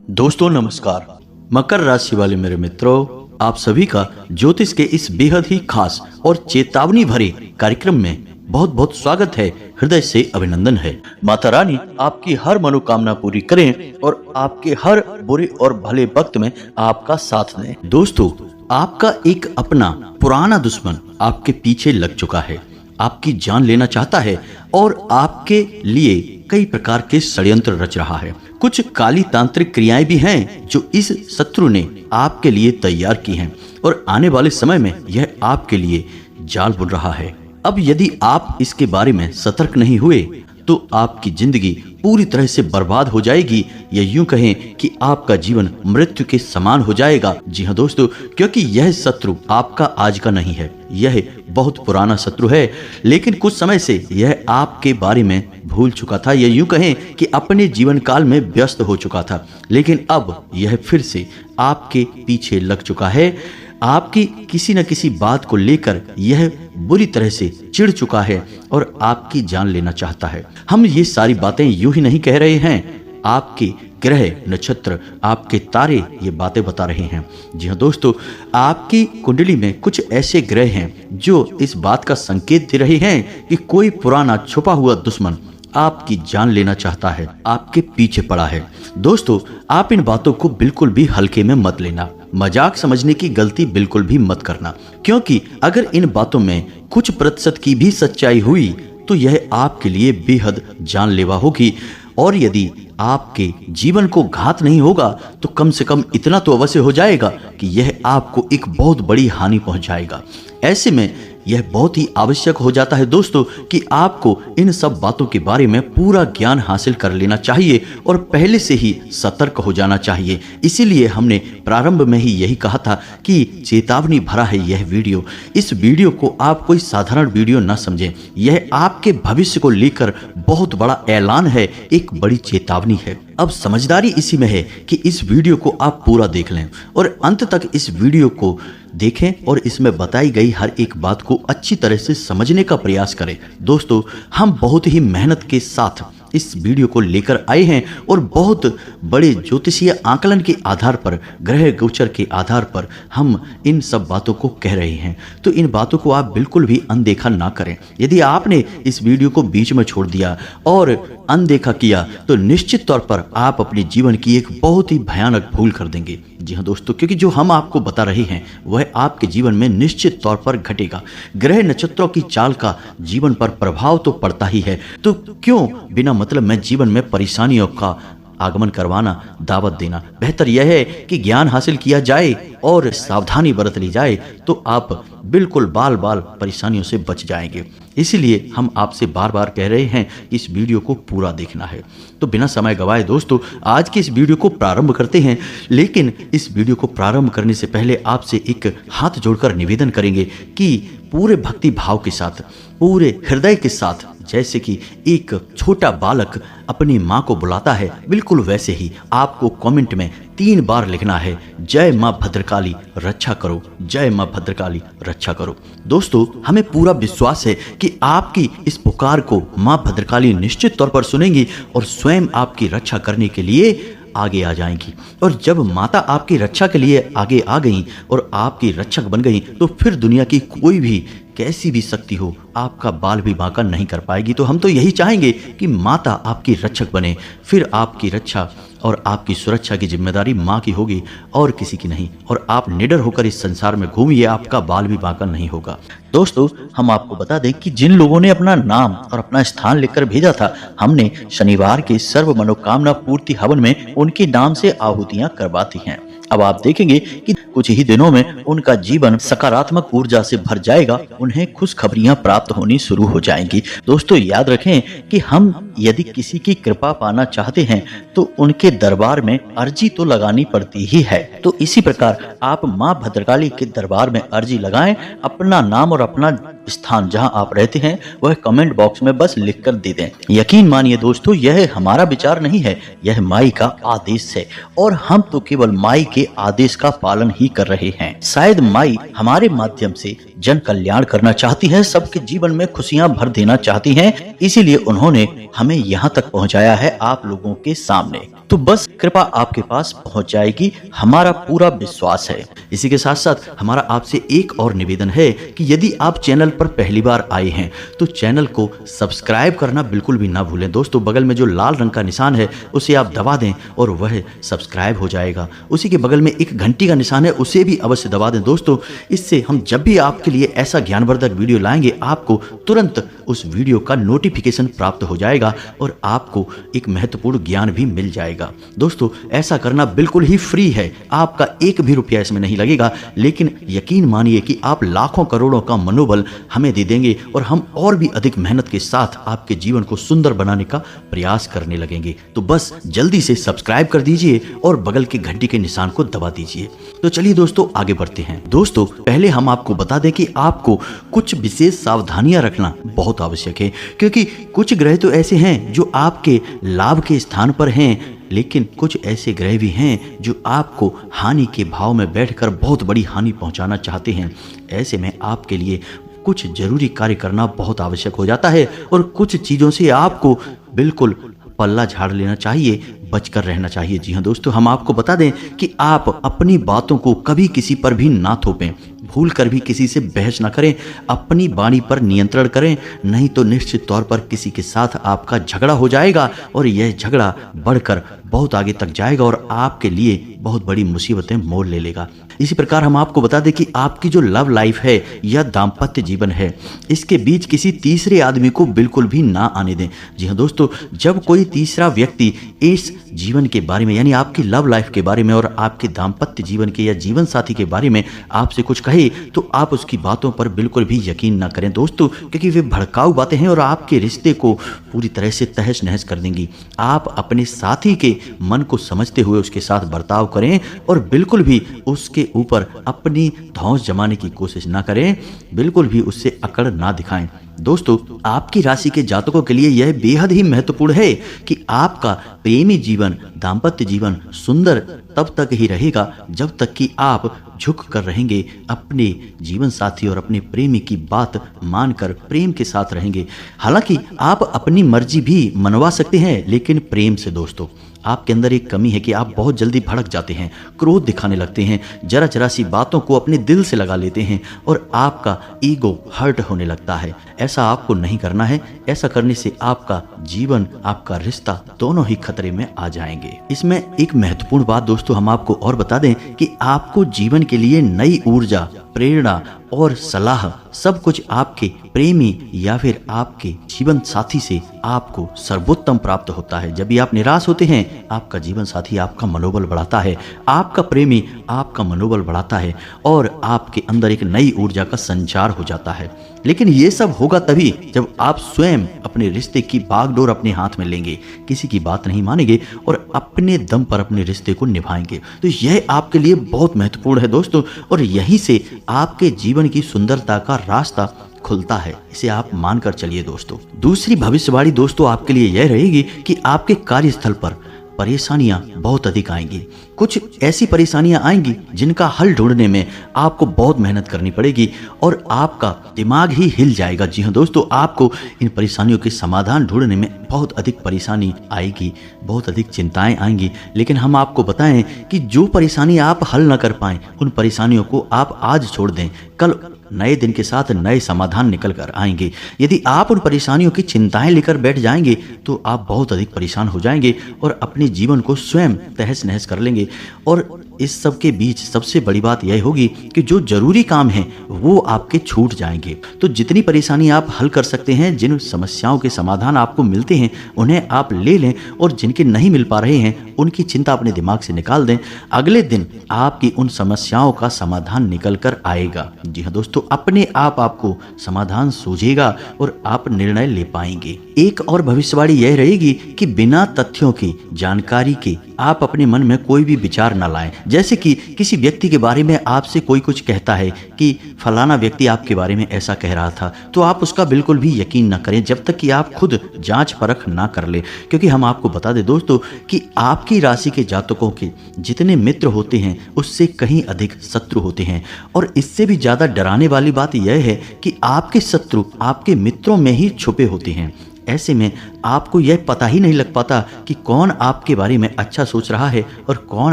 दोस्तों नमस्कार। मकर राशि वाले मेरे मित्रों, आप सभी का ज्योतिष के इस बेहद ही खास और चेतावनी भरे कार्यक्रम में बहुत बहुत स्वागत है। हृदय से अभिनंदन है। माता रानी आपकी हर मनोकामना पूरी करें और आपके हर बुरे और भले वक्त में आपका साथ दें। दोस्तों, आपका एक अपना पुराना दुश्मन आपके पीछे लग चुका है, आपकी जान लेना चाहता है और आपके लिए कई प्रकार के षड्यंत्र रच रहा है। कुछ काली तांत्रिक क्रियाएं भी हैं जो इस शत्रु ने आपके लिए तैयार की हैं और आने वाले समय में यह आपके लिए जाल बुन रहा है। अब यदि आप इसके बारे में सतर्क नहीं हुए तो आपकी जिंदगी पूरी तरह से बर्बाद हो जाएगी, या यूं कहें कि आपका जीवन मृत्यु के समान हो जाएगा। जी हाँ दोस्तों, क्योंकि यह शत्रु आपका आज का नहीं है, यह बहुत पुराना शत्रु है, लेकिन कुछ समय से यह आपके बारे में भूल चुका था, या यूं कहें कि अपने जीवन काल में व्यस्त हो चुका था, लेकिन अब यह फिर से आपके पीछे लग चुका है। आपकी किसी न किसी बात को लेकर यह बुरी तरह से चिढ़ चुका है और आपकी जान लेना चाहता है। हम ये सारी बातें यूं ही नहीं कह रहे हैं, आपके ग्रह नक्षत्र, आपके तारे ये बातें बता रहे हैं। जी हाँ दोस्तों, आपकी कुंडली में कुछ ऐसे ग्रह हैं जो इस बात का संकेत दे रहे हैं कि कोई पुराना छुपा हुआ दुश्मन आपकी जान लेना चाहता है, आपके पीछे पड़ा है। दोस्तों, आप इन बातों को बिल्कुल भी हल्के में मत लेना, मजाक समझने की गलती बिल्कुल भी मत करना, क्योंकि अगर इन बातों में कुछ प्रतिशत की भी सच्चाई हुई तो यह आपके लिए बेहद जानलेवा होगी। और यदि आपके जीवन को घात नहीं होगा तो कम से कम इतना तो अवश्य हो जाएगा कि यह आपको एक बहुत बड़ी हानि पहुंचाएगा। ऐसे में यह बहुत ही आवश्यक हो जाता है दोस्तों कि आपको इन सब बातों के बारे में पूरा ज्ञान हासिल कर लेना चाहिए और पहले से ही सतर्क हो जाना चाहिए। इसीलिए हमने प्रारंभ में ही यही कहा था कि चेतावनी भरा है यह वीडियो। इस वीडियो को आप कोई साधारण वीडियो न समझें, यह आपके भविष्य को लेकर बहुत बड़ा ऐलान है, एक बड़ी चेतावनी है। अब समझदारी इसी में है कि इस वीडियो को आप पूरा देख लें और अंत तक इस वीडियो को देखें और इसमें बताई गई हर एक बात को अच्छी तरह से समझने का प्रयास करें। दोस्तों, हम बहुत ही मेहनत के साथ इस वीडियो को लेकर आए हैं और बहुत बड़े ज्योतिषीय आकलन के आधार पर, ग्रह गोचर के आधार पर हम इन सब बातों को कह रहे हैं। तो इन बातों को आप बिल्कुल भी अनदेखा ना करें। यदि आपने इस वीडियो को बीच में छोड़ दिया और अनदेखा किया तो निश्चित तौर पर आप अपने जीवन की एक बहुत ही भयानक भूल कर देंगे। जी हाँ दोस्तों, क्योंकि जो हम आपको बता रहे हैं वह आपके जीवन में निश्चित तौर पर घटेगा। ग्रह नक्षत्रों की चाल का जीवन पर प्रभाव तो पड़ता ही है, तो क्यों बिना मतलब में जीवन में परेशानियों का आगमन करवाना, दावत देना। बेहतर यह है कि ज्ञान हासिल किया जाए और सावधानी बरत ली जाए तो आप बिल्कुल बाल बाल परेशानियों से बच जाएंगे। इसीलिए हम आपसे बार बार कह रहे हैं कि इस वीडियो को पूरा देखना है। तो बिना समय गवाए दोस्तों, आज की इस वीडियो को प्रारंभ करते हैं। लेकिन इस वीडियो को प्रारंभ करने से पहले आपसे एक हाथ जोड़कर निवेदन करेंगे कि पूरे भक्ति भाव के साथ, पूरे हृदय के साथ, जैसे कि एक छोटा बालक अपनी माँ को बुलाता है, बिल्कुल वैसे ही आपको कमेंट में 3 बार लिखना है, जय माँ भद्रकाली रक्षा करो, जय माँ भद्रकाली रक्षा करो। दोस्तों, हमें पूरा विश्वास है कि आपकी इस पुकार को माँ भद्रकाली निश्चित तौर पर सुनेंगी और स्वयं आपकी रक्षा करने के लिए आगे आ जाएंगी। और जब माता आपकी रक्षा के लिए आगे आ गई और आपकी रक्षक बन गई तो फिर दुनिया की कोई भी कैसी भी शक्ति हो आपका बाल भी बांका नहीं कर पाएगी। तो हम तो यही चाहेंगे कि माता आपकी रक्षक बने, फिर आपकी रक्षा और आपकी सुरक्षा की जिम्मेदारी माँ की होगी और किसी की नहीं, और आप निडर होकर इस संसार में घूमिए, आपका बाल भी बांका नहीं होगा। दोस्तों, हम आपको बता दें कि जिन लोगों ने अपना नाम और अपना स्थान लिखकर भेजा था, हमने शनिवार के सर्व मनोकामना पूर्ति हवन में उनके नाम से आहुतियां करवाती हैं। अब आप देखेंगे कि कुछ ही दिनों में उनका जीवन सकारात्मक ऊर्जा से भर जाएगा, उन्हें खुशखबरियां प्राप्त होनी शुरू हो जाएंगी। दोस्तों, याद रखें कि हम यदि किसी की कृपा पाना चाहते हैं तो उनके दरबार में अर्जी तो लगानी पड़ती ही है। तो इसी प्रकार आप माँ भद्रकाली के दरबार में अर्जी लगाएं, अपना नाम और अपना स्थान जहां आप रहते हैं वह कमेंट बॉक्स में बस लिखकर दे दें। यकीन मानिए दोस्तों, यह हमारा विचार नहीं है, यह माई का आदेश है और हम तो केवल माई के आदेश का पालन ही कर रहे हैं। शायद माई हमारे माध्यम से जन कल्याण करना चाहती हैं, सबके जीवन में खुशियां भर देना चाहती हैं। इसीलिए उन्होंने हमें यहाँ तक पहुँचाया है आप लोगों के सामने। तो बस कृपा आपके पास पहुँच जाएगी, हमारा पूरा विश्वास है। इसी के साथ साथ हमारा आपसे एक और निवेदन है कि यदि आप चैनल पर पहली बार आए हैं तो चैनल को सब्सक्राइब करना बिल्कुल भी ना भूलें। दोस्तों, बगल में जो लाल रंग का निशान है उसे आप दबा दें और वह सब्सक्राइब हो जाएगा। उसी के बगल में एक घंटी का निशान है, उसे भी अवश्य दबा दें। दोस्तों, इससे हम जब भी आपके लिए ऐसा ज्ञानवर्धक वीडियो लाएंगे आपको तुरंत उस वीडियो का नोटिफिकेशन प्राप्त हो जाएगा और आपको एक महत्वपूर्ण ज्ञान भी मिल जाएगा। दोस्तों, ऐसा करना बिल्कुल ही फ्री है, आपका एक भी रुपया इसमें नहीं लगेगा, लेकिन यकीन मानिए कि आप लाखों करोड़ों का मनोबल हमें दे देंगे और हम और भी अधिक मेहनत के साथ आपके जीवन को सुंदर बनाने का प्रयास करने लगेंगे। तो बस जल्दी से सब्सक्राइब कर दीजिए और बगल के घंटी के निशान को दबा दीजिए। तो चलिए दोस्तों, आगे बढ़ते हैं। दोस्तों, पहले हम आपको बता दें कि आपको कुछ विशेष सावधानियां रखना बहुत आवश्यक है, क्योंकि कुछ ग्रह तो ऐसे हैं जो आपके लाभ के स्थान पर हैं, लेकिन कुछ ऐसे ग्रह भी हैं जो आपको हानि के भाव में बैठकर बहुत बड़ी हानि पहुंचाना चाहते हैं। ऐसे में आपके लिए कुछ जरूरी कार्य करना बहुत आवश्यक हो जाता है और कुछ चीज़ों से आपको बिल्कुल पल्ला झाड़ लेना चाहिए, बचकर रहना चाहिए। जी हाँ दोस्तों, हम आपको बता दें कि आप अपनी बातों को कभी किसी पर भी ना थोपें, भूल कर भी किसी से बहस ना करें, अपनी वाणी पर नियंत्रण करें, नहीं तो निश्चित तौर पर किसी के साथ आपका झगड़ा हो जाएगा और यह झगड़ा बढ़कर बहुत आगे तक जाएगा और आपके लिए बहुत बड़ी मुसीबतें मोल ले लेगा। इसी प्रकार हम आपको बता दें कि आपकी जो लव लाइफ है या दाम्पत्य जीवन है, इसके बीच किसी तीसरे आदमी को बिल्कुल भी ना आने दें। जी हाँ दोस्तों, जब कोई तीसरा व्यक्ति इस जीवन के बारे में, यानी आपकी लव लाइफ के बारे में और आपके दाम्पत्य जीवन के या जीवन साथी के बारे में आपसे कुछ कहे, तो आप उसकी बातों पर बिल्कुल भी यकीन ना करें दोस्तों, क्योंकि वे भड़काऊ बातें हैं और आपके रिश्ते को पूरी तरह से तहस नहस कर देंगी। आप अपने साथी के मन को समझते हुए उसके साथ बर्ताव करें और बिल्कुल भी उसके ऊपर अपनी धौंस जमाने की कोशिश ना करें, बिल्कुल भी उससे अकड़ ना दिखाएं। दोस्तों, आपकी राशि के जातकों के लिए यह बेहद ही महत्वपूर्ण है कि आपका प्रेमी जीवन, दाम्पत्य जीवन सुंदर तब तक ही रहेगा जब तक कि आप झुक कर रहेंगे, अपने जीवन साथी और अपने प्रेमी की बात मानकर प्रेम के साथ रहेंगे। हालांकि आप अपनी मर्जी भी मनवा सकते हैं, लेकिन प्रेम से। दोस्तों, आपके अंदर एक कमी है कि आप बहुत जल्दी भड़क जाते हैं, क्रोध दिखाने लगते हैं, जरा जरा सी बातों को अपने दिल से लगा लेते हैं और आपका ईगो हर्ट होने लगता है। ऐसा आपको नहीं करना है। ऐसा करने से आपका जीवन, आपका रिश्ता दोनों ही खतरे में आ जाएंगे। इसमें एक महत्वपूर्ण बात दोस्तों हम आपको और बता दें कि आपको जीवन के लिए नई ऊर्जा, प्रेरणा और सलाह सब कुछ आपके प्रेमी या फिर आपके जीवन साथी से आपको सर्वोत्तम प्राप्त होता है। जब भी आप निराश होते हैं, आपका जीवन साथी आपका मनोबल बढ़ाता है, आपका प्रेमी आपका मनोबल बढ़ाता है और आपके अंदर एक नई ऊर्जा का संचार हो जाता है। लेकिन ये सब होगा तभी जब आप स्वयं अपने रिश्ते की बागडोर अपने हाथ में लेंगे, किसी की बात नहीं मानेंगे और अपने दम पर अपने रिश्ते को निभाएंगे। तो यह आपके लिए बहुत महत्वपूर्ण है दोस्तों, और यहीं से आपके जीवन की सुंदरता का रास्ता खुलता है। इसे आप मानकर चलिए दोस्तों। दूसरी भविष्यवाणी दोस्तों आपके लिए यह रहेगी कि आपके कार्यस्थल पर परेशानियां बहुत अधिक आएंगी। कुछ ऐसी परेशानियां आएंगी जिनका हल ढूंढने में आपको बहुत मेहनत करनी पड़ेगी और आपका दिमाग ही हिल जाएगा। जी हाँ दोस्तों, आपको इन परेशानियों के समाधान ढूंढने में बहुत अधिक परेशानी आएगी, बहुत अधिक चिंताएं आएंगी। लेकिन हम आपको बताएं कि जो परेशानी आप हल न कर पाएं, उन परेशानियों को आप आज छोड़ दें, कल नए दिन के साथ नए समाधान निकल कर आएंगे। यदि आप उन परेशानियों की चिंताएं लेकर बैठ जाएंगे तो आप बहुत अधिक परेशान हो जाएंगे और अपने जीवन को स्वयं तहस नहस कर लेंगे। और इस सब के बीच सबसे बड़ी बात यह होगी कि जो जरूरी काम है वो आपके छूट जाएंगे। तो जितनी परेशानी आप हल कर सकते हैं, जिन समस्याओं के समाधान आपको मिलते हैं उन्हें आप ले लें और जिनके नहीं मिल पा रहे हैं उनकी चिंता अपने दिमाग से निकाल दें। अगले दिन आपकी उन समस्याओं का समाधान निकल कर आएगा। जी हाँ दोस्तों, अपने आप आपको समाधान सूझेगा और आप निर्णय ले पाएंगे। एक और भविष्यवाणी यह रहेगी कि बिना तथ्यों की जानकारी के आप अपने मन में कोई भी विचार न लाएं। जैसे कि किसी व्यक्ति के बारे में आपसे कोई कुछ कहता है कि फलाना व्यक्ति आपके बारे में ऐसा कह रहा था, तो आप उसका बिल्कुल भी यकीन न करें जब तक कि आप खुद जांच परख ना कर ले। क्योंकि हम आपको बता दें दोस्तों कि आपकी राशि के जातकों के जितने मित्र होते हैं उससे कहीं अधिक शत्रु होते हैं। और इससे भी ज़्यादा डराने बताने वाली बात यह है कि आपके शत्रु आपके मित्रों में ही छुपे होते हैं। ऐसे में आपको यह पता ही नहीं लग पाता कि कौन आपके बारे में अच्छा सोच रहा है और कौन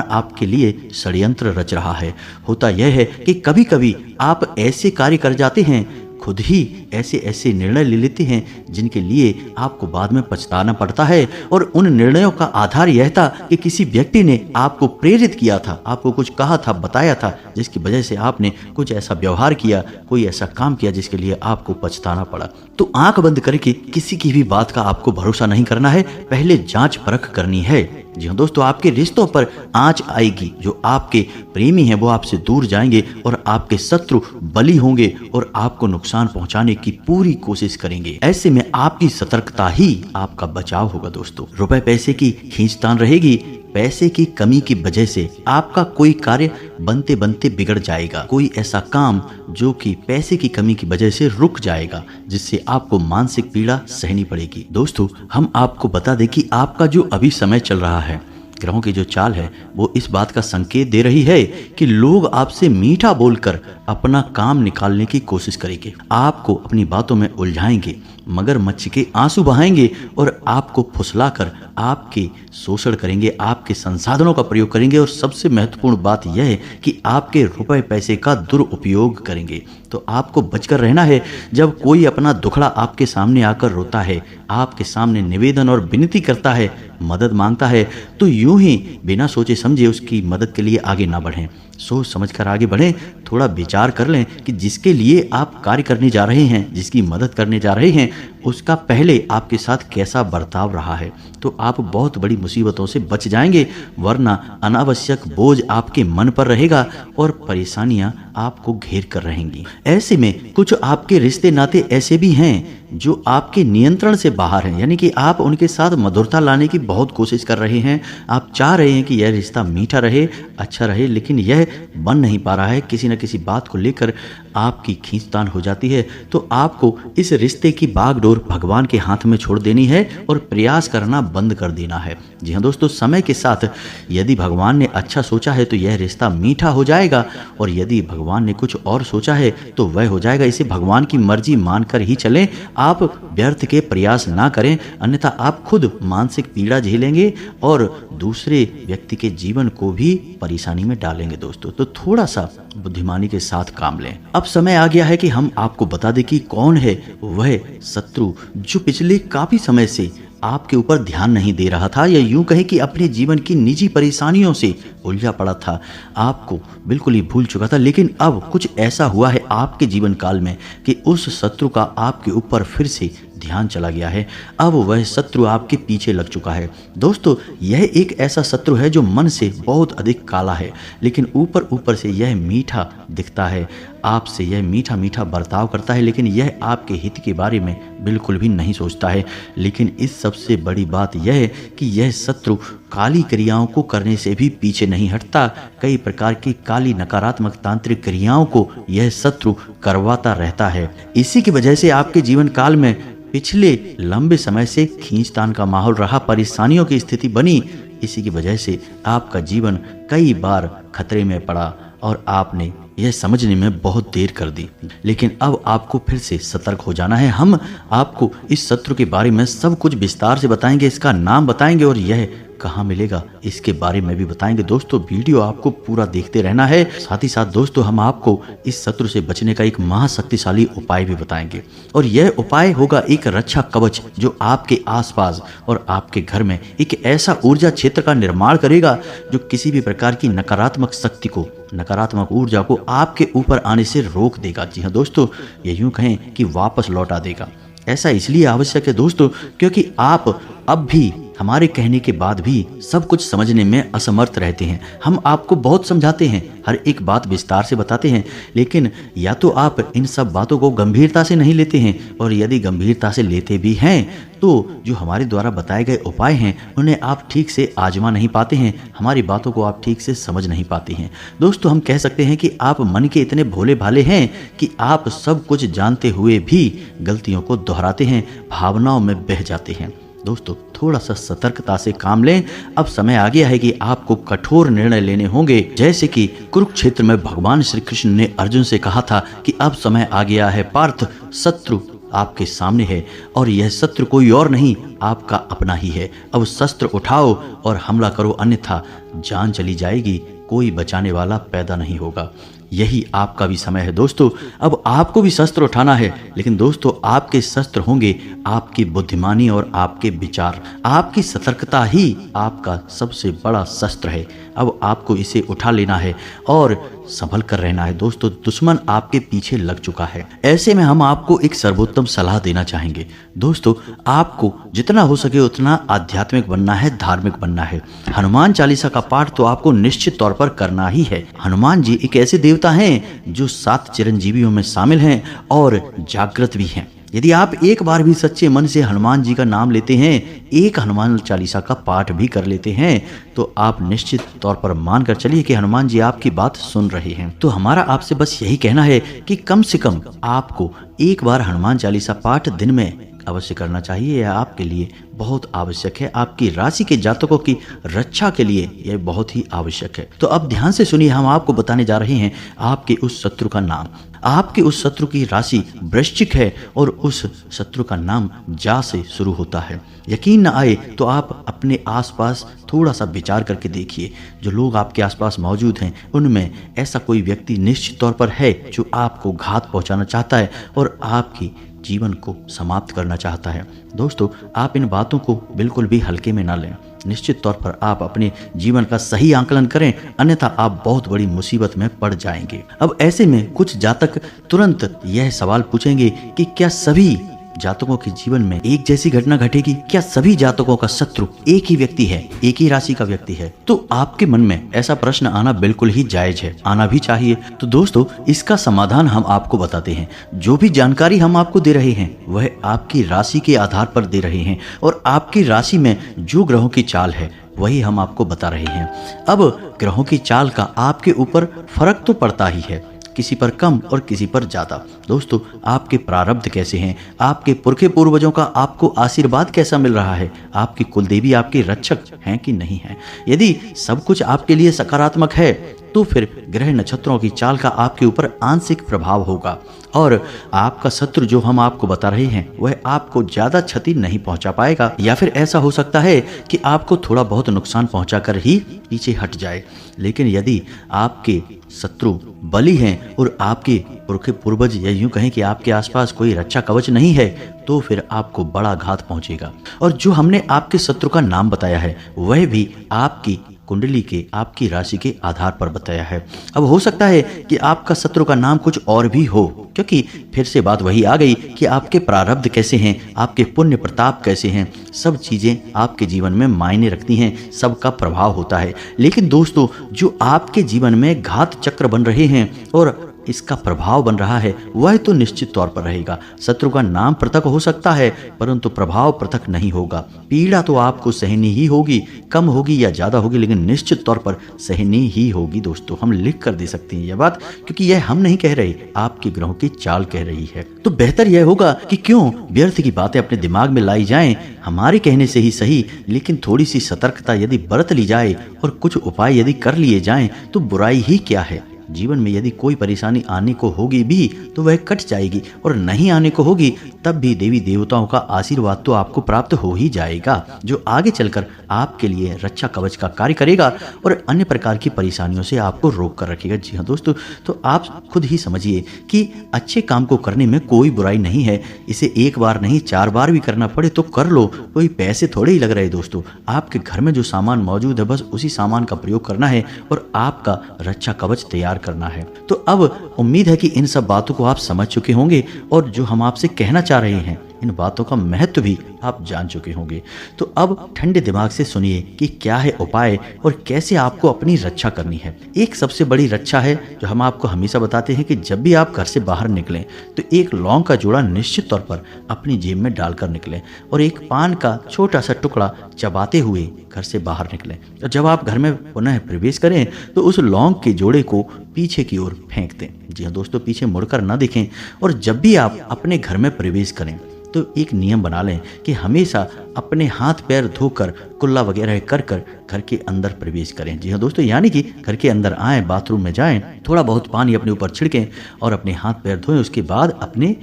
आपके लिए षड्यंत्र रच रहा है। होता यह है कि कभी कभी आप ऐसे कार्य कर जाते हैं, खुद ही ऐसे ऐसे निर्णय ले लेते हैं जिनके लिए आपको बाद में पछताना पड़ता है। और उन निर्णयों का आधार यह था कि किसी व्यक्ति ने आपको प्रेरित किया था, आपको कुछ कहा था, बताया था, जिसकी वजह से आपने कुछ ऐसा व्यवहार किया, कोई ऐसा काम किया जिसके लिए आपको पछताना पड़ा। तो आंख बंद करके किसी की भी बात का आपको भरोसा नहीं करना है, पहले जांच परख करनी है। जी हाँ दोस्तों, आपके रिश्तों पर आंच आएगी। जो आपके प्रेमी हैं वो आपसे दूर जाएंगे और आपके शत्रु बली होंगे और आपको नुकसान पहुंचाने की पूरी कोशिश करेंगे। ऐसे में आपकी सतर्कता ही आपका बचाव होगा दोस्तों। रुपए पैसे की खींचतान रहेगी। पैसे की कमी की वजह से आपका कोई कार्य बनते बनते बिगड़ जाएगा, कोई ऐसा काम जो कि पैसे की कमी की वजह से रुक जाएगा, जिससे आपको मानसिक पीड़ा सहनी पड़ेगी। दोस्तों, हम आपको बता दें कि आपका जो अभी समय चल रहा है, ग्रहों की जो चाल है वो इस बात का संकेत दे रही है कि लोग आपसे मीठा बोलकर अपना काम निकालने की कोशिश करेंगे, आपको अपनी बातों में उलझाएंगे, मगरमच्छ के आंसू बहाएंगे और आपको फुसलाकर आपके शोषण करेंगे, आपके संसाधनों का प्रयोग करेंगे और सबसे महत्वपूर्ण बात यह है कि आपके रुपए पैसे का दुरुपयोग करेंगे। तो आपको बचकर रहना है। जब कोई अपना दुखड़ा आपके सामने आकर रोता है, आपके सामने निवेदन और विनती करता है, मदद मांगता है, तो यूं ही बिना सोचे समझे उसकी मदद के लिए आगे ना बढ़ें। सोच समझकर आगे बढ़ें। थोड़ा विचार कर लें कि जिसके लिए आप कार्य करने जा रहे हैं, जिसकी मदद करने जा रहे हैं, उसका पहले आपके साथ कैसा बर्ताव रहा है, तो आप बहुत बड़ी मुसीबतों से बच जाएंगे। वरना अनावश्यक बोझ आपके मन पर रहेगा और परेशानियां आपको घेर कर रहेंगी। ऐसे में कुछ आपके रिश्ते नाते ऐसे भी हैं जो आपके नियंत्रण से बाहर हैं, यानी कि आप उनके साथ मधुरता लाने की बहुत कोशिश कर रहे हैं। आप चाह रहे हैं कि यह रिश्ता मीठा रहे, अच्छा रहे, लेकिन यह बन नहीं पा रहा है। किसी न किसी बात को लेकर आपकी खींचतान हो जाती है। तो आपको इस रिश्ते की बागडोर भगवान के हाथ में छोड़ देनी है और प्रयास करना बंद कर देना है। जी हाँ दोस्तों, समय के साथ यदि भगवान ने अच्छा सोचा है तो यह रिश्ता मीठा हो जाएगा, और यदि भगवान ने कुछ और सोचा है तो वह हो जाएगा। इसे भगवान की मर्जी मानकर ही चलें। आप व्यर्थ के प्रयास ना करें, अन्यथा आप खुद मानसिक पीड़ा झेलेंगे और दूसरे व्यक्ति के जीवन को भी परेशानी में डालेंगे दोस्तों। तो थोड़ा सा बुद्धिमानी के साथ काम लें। अब समय आ गया है कि हम आपको बता दें कि कौन है वह शत्रु जो पिछले काफी समय से आपके ऊपर ध्यान नहीं दे रहा था, या यूं कहें कि अपने जीवन की निजी परेशानियों से उलझा पड़ा था, आपको बिल्कुल ही भूल चुका था। लेकिन अब कुछ ऐसा हुआ है आपके जीवन काल में कि उस शत्रु का आपके ऊपर फिर से ध्यान चला गया है। अब वह शत्रु आपके पीछे लग चुका है। दोस्तों, यह एक ऐसा शत्रु है जो मन से बहुत अधिक काला है, लेकिन ऊपर ऊपर से यह मीठा दिखता है। आपसे यह मीठा मीठा बर्ताव करता है, लेकिन यह आपके हित के बारे में बिल्कुल भी नहीं सोचता है। लेकिन इस सबसे बड़ी बात यह है कि यह शत्रु काली क्रियाओं को करने से भी पीछे नहीं हटता। कई प्रकार की काली नकारात्मक तांत्रिक क्रियाओं को यह शत्रु करवाता रहता है। इसी की वजह से आपके जीवन काल में पिछले लंबे समय से खींचतान का माहौल रहा, परेशानियों की स्थिति बनी। इसी की वजह से आपका जीवन कई बार खतरे में पड़ा और आपने यह समझने में बहुत देर कर दी। लेकिन अब आपको फिर से सतर्क हो जाना है। हम आपको इस शत्रु के बारे में सब कुछ विस्तार से बताएंगे, इसका नाम बताएंगे और यह कहाँ मिलेगा इसके बारे में भी बताएंगे। दोस्तों, वीडियो आपको पूरा देखते रहना है। साथ ही साथ दोस्तों, हम आपको इस शत्रु से बचने का एक महाशक्तिशाली उपाय भी बताएंगे, और यह उपाय होगा एक रक्षा कवच जो आपके आसपास और आपके घर में एक ऐसा ऊर्जा क्षेत्र का निर्माण करेगा जो किसी भी प्रकार की नकारात्मक शक्ति को, नकारात्मक ऊर्जा को आपके ऊपर आने से रोक देगा। जी हाँ दोस्तों, ये यूं कहें कि वापस लौटा देगा। ऐसा इसलिए आवश्यक है दोस्तों क्योंकि आप अब भी हमारे कहने के बाद भी सब कुछ समझने में असमर्थ रहते हैं। हम आपको बहुत समझाते हैं, हर एक बात विस्तार से बताते हैं, लेकिन या तो आप इन सब बातों को गंभीरता से नहीं लेते हैं, और यदि गंभीरता से लेते भी हैं तो जो हमारे द्वारा बताए गए उपाय हैं उन्हें आप ठीक से आजमा नहीं पाते हैं, हमारी बातों को आप ठीक से समझ नहीं पाते हैं। दोस्तों, हम कह सकते हैं कि आप मन के इतने भोले भाले हैं कि आप सब कुछ जानते हुए भी गलतियों को दोहराते हैं, भावनाओं में बह जाते हैं। दोस्तों, थोड़ा सा सतर्कता से काम लें। अब समय आ गया है कि आपको कठोर निर्णय लेने होंगे। जैसे कि कुरुक्षेत्र में भगवान श्री कृष्ण ने अर्जुन से कहा था कि अब समय आ गया है पार्थ, शत्रु आपके सामने है और यह शत्रु कोई और नहीं आपका अपना ही है। अब शस्त्र उठाओ और हमला करो, अन्यथा जान चली जाएगी, कोई बचाने वाला पैदा नहीं होगा। यही आपका भी समय है दोस्तों। अब आपको भी शस्त्र उठाना है, लेकिन दोस्तों आपके शस्त्र होंगे आपकी बुद्धिमानी और आपके विचार। आपकी सतर्कता ही आपका सबसे बड़ा शस्त्र है। अब आपको इसे उठा लेना है और संभल कर रहना है दोस्तों। दुश्मन आपके पीछे लग चुका है। ऐसे में हम आपको एक सर्वोत्तम सलाह देना चाहेंगे दोस्तों। आपको जितना हो सके उतना आध्यात्मिक बनना है, धार्मिक बनना है। हनुमान चालीसा का पाठ तो आपको निश्चित तौर पर करना ही है। हनुमान जी एक ऐसे देवता हैं जो 7 चिरंजीवियों में शामिल हैं और जागृत भी हैं। यदि आप एक बार भी सच्चे मन से हनुमान जी का नाम लेते हैं, एक हनुमान चालीसा का पाठ भी कर लेते हैं, तो आप निश्चित तौर पर मान कर चलिए कि हनुमान जी आपकी बात सुन रहे हैं। तो हमारा आपसे बस यही कहना है कि कम से कम आपको एक बार हनुमान चालीसा पाठ दिन में अवश्य करना चाहिए। यह आपके लिए बहुत आवश्यक है। आपकी राशि के जातकों की रक्षा के लिए यह बहुत ही आवश्यक है। तो अब ध्यान से सुनिए, हम आपको बताने जा रहे हैं आपके उस शत्रु का नाम। आपके उस शत्रु की राशि वृश्चिक है और उस शत्रु का नाम जा से शुरू होता है। यकीन न आए तो आप अपने आसपास थोड़ा सा विचार करके देखिए। जो लोग आपके आसपास मौजूद हैं उनमें ऐसा कोई व्यक्ति निश्चित तौर पर है जो आपको घात पहुंचाना चाहता है और आपकी जीवन को समाप्त करना चाहता है। दोस्तों आप इन बातों को बिल्कुल भी हल्के में ना लें। निश्चित तौर पर आप अपने जीवन का सही आकलन करें, अन्यथा आप बहुत बड़ी मुसीबत में पड़ जाएंगे। अब ऐसे में कुछ जातक तुरंत यह सवाल पूछेंगे कि क्या सभी जातकों के जीवन में एक जैसी घटना घटेगी? क्या सभी जातकों का शत्रु एक ही व्यक्ति है, एक ही राशि का व्यक्ति है? तो आपके मन में ऐसा प्रश्न आना बिल्कुल ही जायज है, आना भी चाहिए। तो दोस्तों इसका समाधान हम आपको बताते हैं। जो भी जानकारी हम आपको दे रहे हैं वह आपकी राशि के आधार पर दे रहे हैं और आपकी राशि में जो ग्रहों की चाल है वही हम आपको बता रहे हैं। अब ग्रहों की चाल का आपके ऊपर फर्क तो पड़ता ही है, किसी पर कम और किसी पर ज्यादा। दोस्तों आपके प्रारब्ध कैसे हैं, आपके पुरखे पूर्वजों का आपको आशीर्वाद कैसा मिल रहा है, आपकी कुलदेवी आपके रक्षक हैं कि नहीं है। यदि सब कुछ आपके लिए सकारात्मक है तो फिर ग्रह नक्षत्रों की चाल का आपके ऊपर आंशिक प्रभाव होगा और आपका शत्रु जो हम आपको बता रहे हैं वह आपको ज्यादा क्षति नहीं पहुंचा पाएगा, या फिर ऐसा हो सकता है कि आपको थोड़ा बहुत नुकसान पहुंचाकर ही पीछे हट जाए। लेकिन यदि आपके शत्रु बली हैं और आपके पुरखे पूर्वज या यूं कहें कि आपके आसपास कोई रक्षा कवच नहीं है, तो फिर आपको बड़ा घात पहुंचेगा। और जो हमने आपके शत्रु का नाम बताया है वह भी आपकी कुंडली के, आपकी राशि के आधार पर बताया है। अब हो सकता है कि आपका शत्रु का नाम कुछ और भी हो, क्योंकि फिर से बात वही आ गई कि आपके प्रारब्ध कैसे हैं, आपके पुण्य प्रताप कैसे हैं, सब चीजें आपके जीवन में मायने रखती हैं, सबका प्रभाव होता है। लेकिन दोस्तों जो आपके जीवन में घात चक्र बन रहे हैं और इसका प्रभाव बन रहा है वह तो निश्चित तौर पर रहेगा। शत्रु का नाम पृथक हो सकता है परंतु प्रभाव पृथक नहीं होगा। पीड़ा तो आपको सहनी ही होगी, कम होगी या ज्यादा होगी, लेकिन निश्चित तौर पर सहनी ही होगी। दोस्तों हम लिख कर दे सकते हैं यह बात, क्योंकि यह हम नहीं कह रहे, आपके ग्रहों की चाल कह रही है। तो बेहतर यह होगा कि क्यों व्यर्थ की बातें अपने दिमाग में लाई जाएं, हमारे कहने से ही सही, लेकिन थोड़ी सी सतर्कता यदि बरत ली जाए और कुछ उपाय यदि कर लिए जाएं तो बुराई ही क्या है। जीवन में यदि कोई परेशानी आने को होगी भी तो वह कट जाएगी, और नहीं आने को होगी तब भी देवी देवताओं का आशीर्वाद तो आपको प्राप्त हो ही जाएगा, जो आगे चलकर आपके लिए रक्षा कवच का कार्य करेगा और अन्य प्रकार की परेशानियों से आपको रोक कर रखेगा। जी हाँ दोस्तों, तो आप खुद ही समझिए कि अच्छे काम को करने में कोई बुराई नहीं है। इसे एक बार नहीं 4 बार भी करना पड़े तो कर लो, कोई पैसे थोड़े ही लग रहे दोस्तों। आपके घर में जो सामान मौजूद है बस उसी सामान का प्रयोग करना है और आपका रक्षा कवच तैयार करना है। तो अब उम्मीद है कि इन सब बातों को आप समझ चुके होंगे और जो हम आपसे कहना चाह रहे हैं इन बातों का महत्व भी आप जान चुके होंगे। तो अब ठंडे दिमाग से सुनिए कि क्या है उपाय और कैसे आपको अपनी रक्षा करनी है। एक सबसे बड़ी रक्षा है जो हम आपको हमेशा बताते हैं कि जब भी आप घर से बाहर निकलें तो एक लौंग का जोड़ा निश्चित तौर पर अपनी जेब में डालकर निकलें और एक पान का छोटा सा टुकड़ा चबाते हुए घर से बाहर निकलें। और जब आप घर में पुनः प्रवेश करें तो उस लौंग के जोड़े को पीछे की ओर फेंक दें। जी हाँ दोस्तों, पीछे मुड़कर ना देखें। और जब भी आप अपने घर में प्रवेश करें तो एक नियम बना लें कि हमेशा अपने हाथ पैर धोकर कुल्ला वगैरह कर कर घर के अंदर प्रवेश करें। जी हाँ दोस्तों, यानी कि घर के अंदर आएँ, बाथरूम में जाएं, थोड़ा बहुत पानी अपने ऊपर छिड़कें और अपने हाथ पैर धोएं। उसके बाद अपने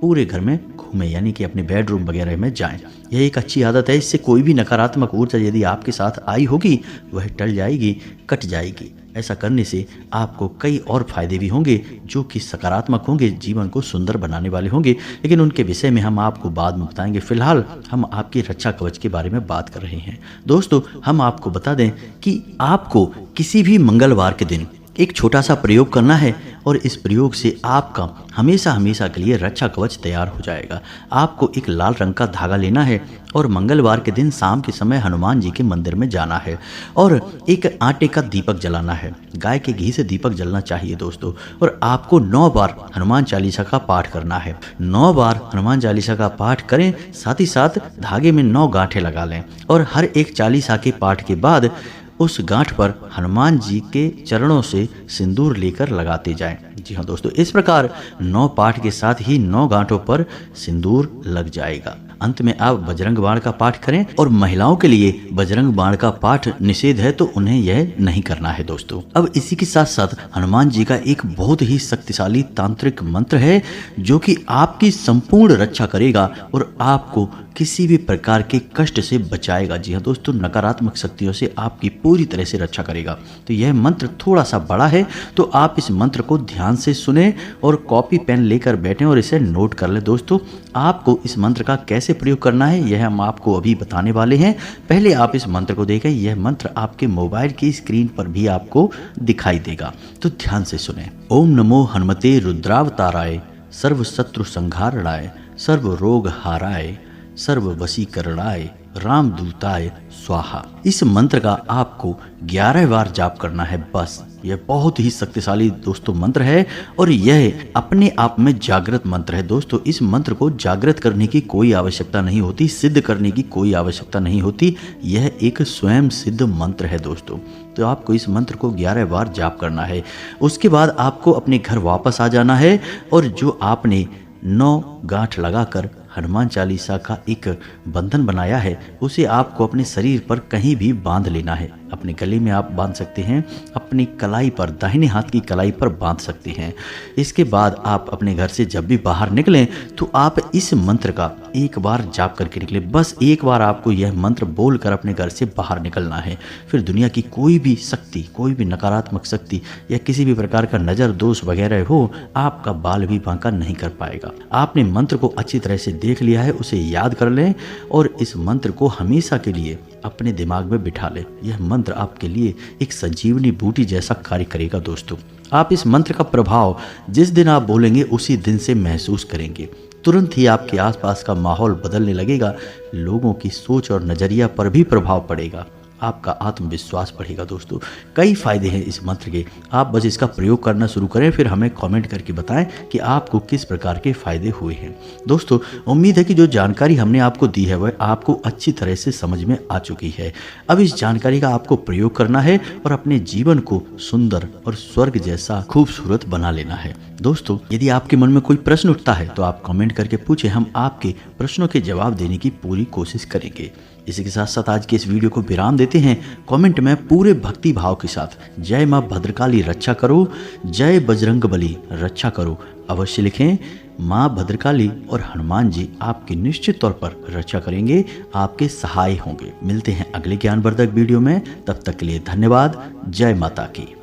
पूरे घर में घूमें, यानी कि अपने बेडरूम वगैरह में जाएं। यह एक अच्छी आदत है। इससे कोई भी नकारात्मक ऊर्जा यदि आपके साथ आई होगी वह टल जाएगी, कट जाएगी। ऐसा करने से आपको कई और फायदे भी होंगे जो कि सकारात्मक होंगे, जीवन को सुंदर बनाने वाले होंगे, लेकिन उनके विषय में हम आपको बाद में बताएंगे। फिलहाल हम आपकी रक्षा कवच के बारे में बात कर रहे हैं। दोस्तों, हम आपको बता दें कि आपको किसी भी मंगलवार के दिन एक छोटा सा प्रयोग करना है और इस प्रयोग से आपका हमेशा हमेशा के लिए रक्षा कवच तैयार हो जाएगा। आपको एक लाल रंग का धागा लेना है और मंगलवार के दिन शाम के समय हनुमान जी के मंदिर में जाना है और एक आटे का दीपक जलाना है। गाय के घी से दीपक जलना चाहिए दोस्तों। और आपको 9 बार हनुमान चालीसा का पाठ करना है। 9 बार हनुमान चालीसा का पाठ करें, साथ ही साथ धागे में 9 गांठें लगा लें और हर एक चालीसा के पाठ के बाद उस गांठ पर हनुमान जी के चरणों से सिंदूर लेकर लगाते जाएं। जी हाँ दोस्तों, इस प्रकार 9 पाठ के साथ ही 9 गांठों पर सिंदूर लग जाएगा। अंत में आप बजरंग बाण का पाठ करें। और महिलाओं के लिए बजरंग बाण का पाठ निषेध है, तो उन्हें यह नहीं करना है दोस्तों। अब इसी के साथ साथ हनुमान जी का एक बहुत ही शक्तिशाली तांत्रिक मंत्र है जो कि आपकी संपूर्ण रक्षा करेगा और आपको किसी भी प्रकार के कष्ट से बचाएगा। जी हाँ दोस्तों, नकारात्मक शक्तियों से आपकी पूरी तरह से रक्षा करेगा। तो यह मंत्र थोड़ा सा बड़ा है, तो आप इस मंत्र को ध्यान से सुने और कॉपी पेन लेकर बैठें और इसे नोट कर लें। दोस्तों, आपको इस मंत्र का कैसे प्रयोग करना है यह हम आपको अभी बताने वाले हैं। पहले आप इस मंत्र को देखें। यह मंत्र आपके मोबाइल की स्क्रीन पर भी आपको दिखाई देगा, तो ध्यान से सुने। ओम नमो हनुमते रुद्रावताराय, सर्व शत्रु संहारणाय, सर्व रोग हाराय, सर्व वशीकरणाय, रामदूताय स्वाहा। इस मंत्र का आपको 11 बार जाप करना है बस। यह बहुत ही शक्तिशाली दोस्तों मंत्र है और यह अपने आप में जागृत मंत्र है। दोस्तों, इस मंत्र को जागृत करने की कोई आवश्यकता नहीं होती, सिद्ध करने की कोई आवश्यकता नहीं होती। यह एक स्वयं सिद्ध मंत्र है दोस्तों। तो आपको इस मंत्र को 11 बार जाप करना है। उसके बाद आपको अपने घर वापस आ जाना है और जो आपने 9 गांठ लगाकर हनुमान चालीसा का एक बंधन बनाया है उसे आपको अपने शरीर पर कहीं भी बांध लेना है। अपने गले में आप बांध सकते हैं, अपनी कलाई पर, दाहिने हाथ की कलाई पर बांध सकते हैं। इसके बाद आप अपने घर से जब भी बाहर निकलें तो आप इस मंत्र का एक बार जाप करके निकलें। बस एक बार आपको यह मंत्र बोलकर अपने घर से बाहर निकलना है। फिर दुनिया की कोई भी शक्ति, कोई भी नकारात्मक शक्ति या किसी भी प्रकार का नजर दोष वगैरह हो, आपका बाल भी बांका नहीं कर पाएगा। आपने मंत्र को अच्छी तरह से देख लिया है, उसे याद कर लें और इस मंत्र को हमेशा के लिए अपने दिमाग में बिठा लें। यह मंत्र आपके लिए एक संजीवनी बूटी जैसा कार्य करेगा दोस्तों। आप इस मंत्र का प्रभाव जिस दिन आप बोलेंगे उसी दिन से महसूस करेंगे। तुरंत ही आपके आसपास का माहौल बदलने लगेगा, लोगों की सोच और नजरिया पर भी प्रभाव पड़ेगा, आपका आत्मविश्वास बढ़ेगा दोस्तों। कई फायदे हैं इस मंत्र के। आप बस इसका प्रयोग करना शुरू करें, फिर हमें कमेंट करके बताएं कि आपको किस प्रकार के फायदे हुए हैं। दोस्तों, उम्मीद है कि जो जानकारी हमने आपको दी है वह आपको अच्छी तरह से समझ में आ चुकी है। अब इस जानकारी का आपको प्रयोग करना है और अपने जीवन को सुंदर और स्वर्ग जैसा खूबसूरत बना लेना है। दोस्तों, यदि आपके मन में कोई प्रश्न उठता है तो आप कमेंट करके पूछें, हम आपके प्रश्नों के जवाब देने की पूरी कोशिश करेंगे। इसी के साथ साथ आज के इस वीडियो को विराम देते हैं। कमेंट में पूरे भक्ति भाव के साथ जय मां भद्रकाली रक्षा करो, जय बजरंग बली रक्षा करो अवश्य लिखें। मां भद्रकाली और हनुमान जी आपकी निश्चित तौर पर रक्षा करेंगे, आपके सहाय होंगे। मिलते हैं अगले ज्ञानवर्धक वीडियो में, तब तक के लिए धन्यवाद। जय माता की।